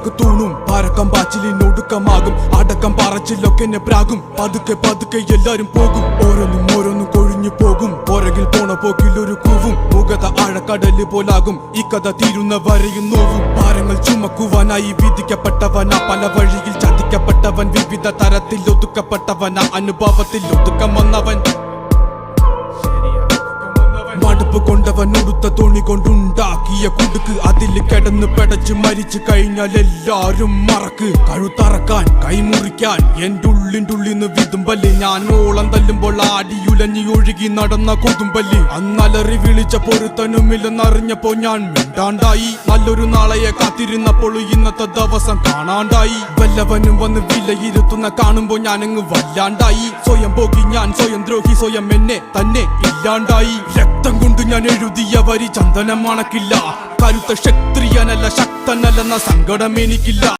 വിളക്ക് തൂണും പാരക്കം പാച്ചിലിനൊടുക്കമാകും അടക്കം പറച്ചിലൊക്കെ എന്നെ പ്രാകും പതുക്കെ പതുക്കെ എല്ലാരും പോകും ഓരോന്നും കൊഴിഞ്ഞു പോകും പുറകിൽ പോണ പോക്കിൽ ഒരു കൂവും മുഖത ആഴക്കടല് പോലാകും ഈ കഥ തീരുന്ന വരെയും നോവും ഭാരങ്ങൾ ചുമക്കുവാനായി വിധിക്കപ്പെട്ടവനാ പല വഴിയിൽ ചതിക്കപ്പെട്ടവൻ വിവിധ തരത്തിൽ ഒതുക്കപ്പെട്ടവനാ അനുഭവത്തിൽ ഒതുക്കം വന്നവൻ മടുപ്പ് കൊണ്ടവൻ ഉടുത്ത തോണി കൊണ്ടുണ്ടാക്കിയ കുടുക്ക് അതിൽ കിടന്ന് പെടച്ച് മരിച്ചു കഴിഞ്ഞാൽ എല്ലാരും മറക്ക് കഴുത്തറക്കാൻ കൈമുറിക്കാൻ എന്റെ ഉള്ളിൻ്റെ വിതുമ്പല് ഞാൻ ഓളം തല്ലുമ്പോൾ ആടിയുലഞ്ഞി ഒഴുകി നടന്ന കൊതുമ്പല് അന്നലറി വിളിച്ച പൊരുത്തനുമില്ലെന്നറിഞ്ഞപ്പോ ഞാൻ മിണ്ടാണ്ടായി നല്ലൊരു നാളെയെ കാത്തിരുന്നപ്പോൾ ഇന്നത്തെ ദിവസം കാണാണ്ടായി വല്ലവനും വന്ന് വിലയിരുത്തുന്ന കാണുമ്പോ ഞാനങ്ങ് വല്ലാണ്ടായി സ്വയം പോകി ഞാൻ സ്വയം ദ്രോഹി സ്വയം എന്നെ തന്നെ ഇല്ലാണ്ടായി രക്തം കൊണ്ട് ഞാൻ എഴുതിയ വരി ചന്ദനം മണക്കില്ല കരുത്ത ക്ഷത്രിയനല്ല ശക്തനല്ലെന്ന സങ്കടം എനിക്കില്ല